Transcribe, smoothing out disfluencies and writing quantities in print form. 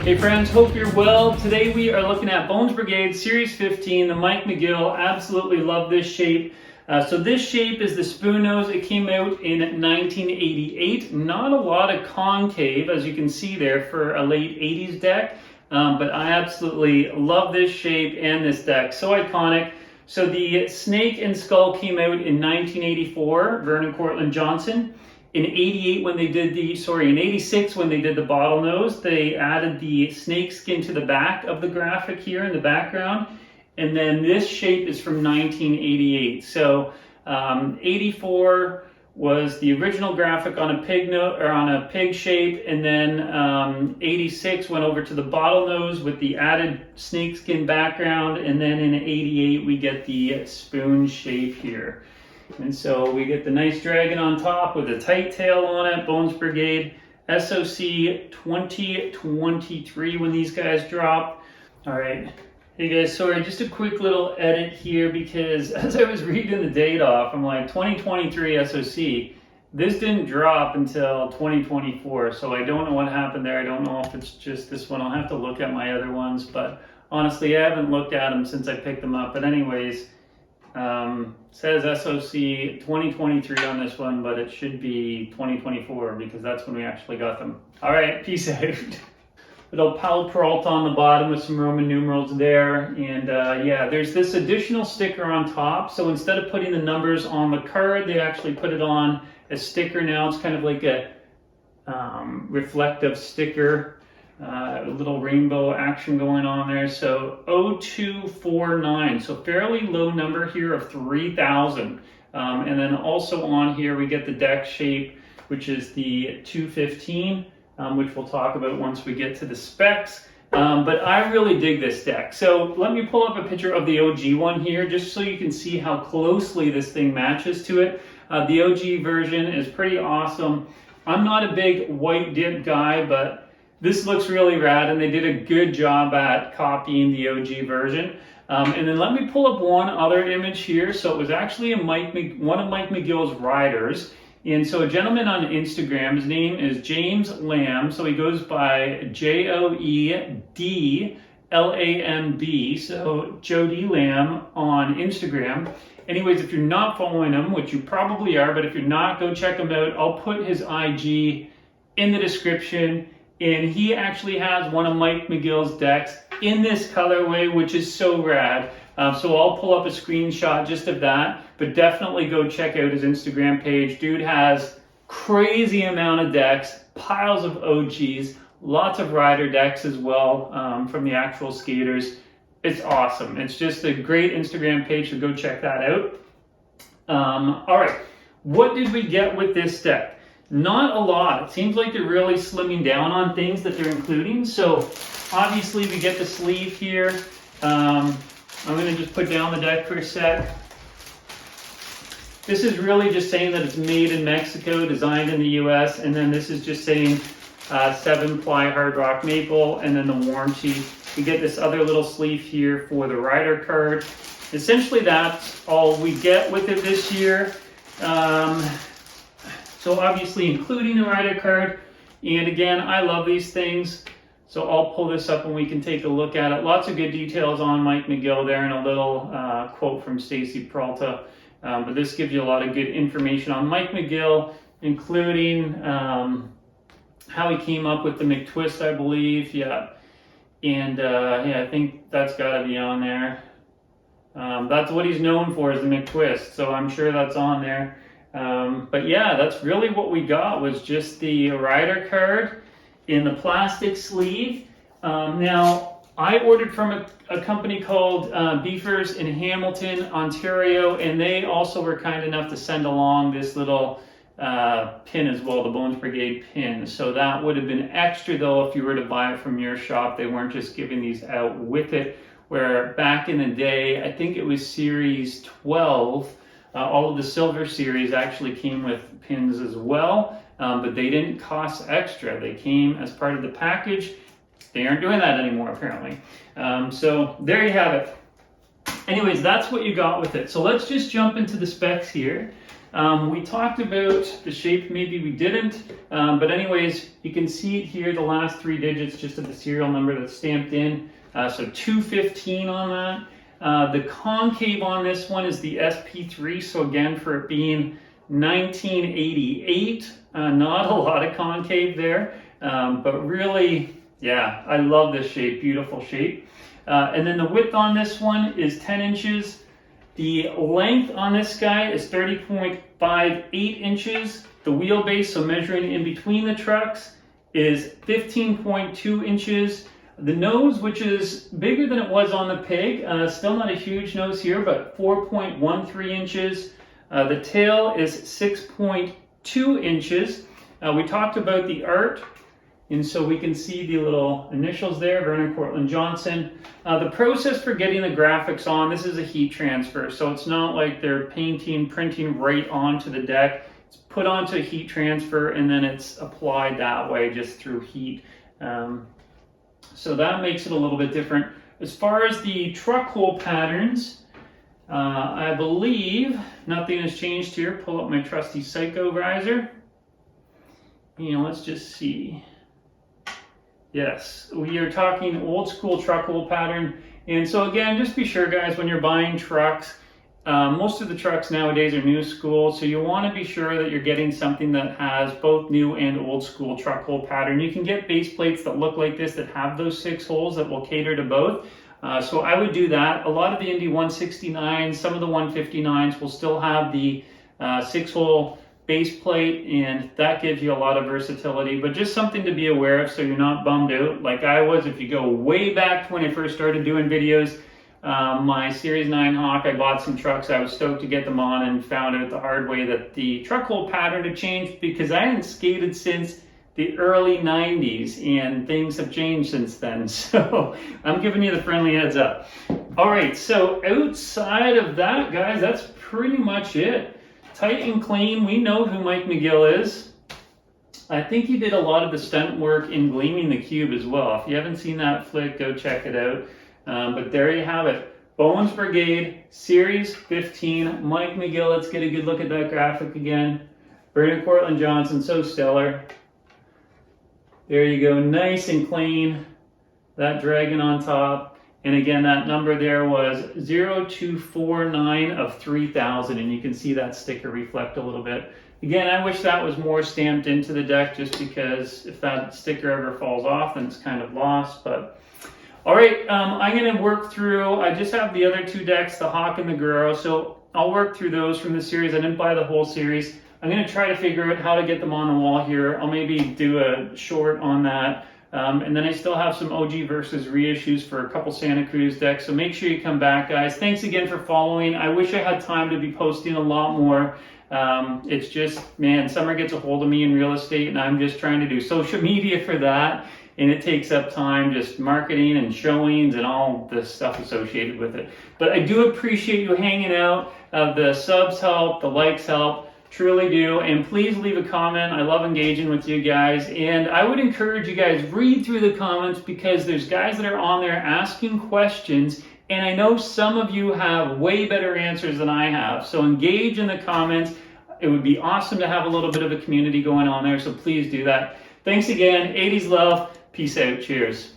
Hey friends, hope you're well. Today we are looking at Bones Brigade Series 15, the Mike McGill. Absolutely love this shape. So this shape is the spoon nose. It came out in 1988. Not a lot of concave, as you can see there, for a late 80s deck. But I absolutely love this shape and this deck. So iconic. So the snake and skull came out in 1984, Vernon, Courtlandt, Johnson. In 88 when they did in 86 when they did the bottlenose, they added the snake skin to the back of the graphic here in the background. And then this shape is from 1988. So 84 was the original graphic on a pig shape, and then 86 went over to the bottlenose with the added snakeskin background, and then in 88 we get the spoon shape here. And so we get the nice dragon on top with a tight tail on it, Bones Brigade, SOC 2023 when these guys drop. All right. Hey guys, sorry, just a quick little edit here because as I was reading the date off, I'm like 2023 SOC. This didn't drop until 2024, so I don't know what happened there. I don't know if it's just this one. I'll have to look at my other ones, but honestly, I haven't looked at them since I picked them up. But anyways, says SOC 2023 on this one, but it should be 2024 because that's when we actually got them. All right, peace out. Little Powell Peralta on the bottom with some Roman numerals there. And yeah, there's this additional sticker on top. So instead of putting the numbers on the card, they actually put it on a sticker now. It's kind of like a reflective sticker. A little rainbow action going on there. So 0249, so fairly low number here of 3,000. And then also on here we get the deck shape, which is the 215, which we'll talk about once we get to the specs. But I really dig this deck. So let me pull up a picture of the OG one here, just so you can see how closely this thing matches to it. The OG version is pretty awesome. I'm not a big white dip guy, but this looks really rad, and they did a good job at copying the OG version. And then let me pull up one other image here. So it was actually one of Mike McGill's riders. And so a gentleman on Instagram, his name is James Lamb. So he goes by JOEDLAMB. So Jody Lamb on Instagram. Anyways, if you're not following him, which you probably are, but if you're not, go check him out. I'll put his IG in the description. And he actually has one of Mike McGill's decks in this colorway, which is so rad. So I'll pull up a screenshot just of that, but definitely go check out his Instagram page. Dude has crazy amount of decks, piles of OGs, lots of rider decks as well from the actual skaters. It's awesome. It's just a great Instagram page, so go check that out. All right, what did we get with this deck? Not a lot. It seems like they're really slimming down on things that they're including. So obviously we get the sleeve here. I'm going to just put down the deck for a sec. This is really just saying that it's made in Mexico, designed in the US, and then this is just saying 7-ply hard rock maple, and then the warranty. We get this other little sleeve here for the rider card. Essentially that's all we get with it this year. So obviously including the rider card, and again, I love these things, so I'll pull this up and we can take a look at it. Lots of good details on Mike McGill there, and a little quote from Stacy Peralta, but this gives you a lot of good information on Mike McGill, including how he came up with the McTwist, I believe, yeah, and yeah, I think that's got to be on there. That's what he's known for, is the McTwist, so I'm sure that's on there. But yeah, that's really what we got, was just the rider card in the plastic sleeve. Now, I ordered from a company called Beefers in Hamilton, Ontario, and they also were kind enough to send along this little pin as well, the Bones Brigade pin. So that would have been extra though if you were to buy it from your shop. They weren't just giving these out with it, where back in the day, I think it was Series 12, all of the silver series actually came with pins as well, but they didn't cost extra. They came as part of the package. They aren't doing that anymore, apparently. So there you have it. Anyways, that's what you got with it. So let's just jump into the specs here. We talked about the shape, maybe we didn't, but anyways, you can see it here, the last 3 digits just of the serial number that's stamped in, so 215 on that. The concave on this one is the SP3, so again, for it being 1988, not a lot of concave there, but really, yeah, I love this shape, beautiful shape. And then the width on this one is 10 inches. The length on this guy is 30.58 inches. The wheelbase, so measuring in between the trucks, is 15.2 inches. The nose, which is bigger than it was on the pig, still not a huge nose here, but 4.13 inches. The tail is 6.2 inches. We talked about the art, and so we can see the little initials there, Vernon, Courtlandt, Johnson. The process for getting the graphics on, this is a heat transfer, so it's not like they're printing right onto the deck. It's put onto a heat transfer and then it's applied that way just through heat. So that makes it a little bit different. As far as the truck hole patterns, I believe nothing has changed here. Pull up my trusty Psycho Visor. And let's just see. Yes, we are talking old school truck hole pattern. And so again, just be sure guys, when you're buying trucks, most of the trucks nowadays are new school, so you want to be sure that you're getting something that has both new and old school truck hole pattern. You can get base plates that look like this that have those 6 holes that will cater to both. So I would do that. A lot of the Indy 169s, some of the 159s will still have the 6-hole base plate, and that gives you a lot of versatility, but just something to be aware of so you're not bummed out like I was. If you go way back to when I first started doing videos, my Series 9 Hawk, I bought some trucks, I was stoked to get them on and found out the hard way that the truck hole pattern had changed because I hadn't skated since the early 90s and things have changed since then. So I'm giving you the friendly heads up. All right, so outside of that, guys, that's pretty much it. Tight and clean. We know who Mike McGill is. I think he did a lot of the stunt work in Gleaming the Cube as well. If you haven't seen that flick, go check it out. But there you have it. Bones Brigade, Series 15. Mike McGill, let's get a good look at that graphic again. Vernon, Courtlandt, Johnson, so stellar. There you go, nice and clean. That dragon on top. And again, that number there was 0249 of 3000, and you can see that sticker reflect a little bit. Again, I wish that was more stamped into the deck just because if that sticker ever falls off, then it's kind of lost. But all right, I'm going to work through, I just have the other 2 decks, the Hawk and the Guru, so I'll work through those from the series. I didn't buy the whole series. I'm going to try to figure out how to get them on the wall here. I'll maybe do a short on that. And then I still have some OG versus reissues for a couple Santa Cruz decks, so make sure you come back, guys. Thanks again for following. I wish I had time to be posting a lot more. It's just, man, summer gets a hold of me in real estate, and I'm just trying to do social media for that, and it takes up time, just marketing and showings and all the stuff associated with it. But I do appreciate you hanging out. The subs help, the likes help. Truly do, and please leave a comment. I love engaging with you guys, and I would encourage you guys, read through the comments because there's guys that are on there asking questions, and I know some of you have way better answers than I have, so engage in the comments. It would be awesome to have a little bit of a community going on there, so please do that. Thanks again, 80s love, peace out, cheers.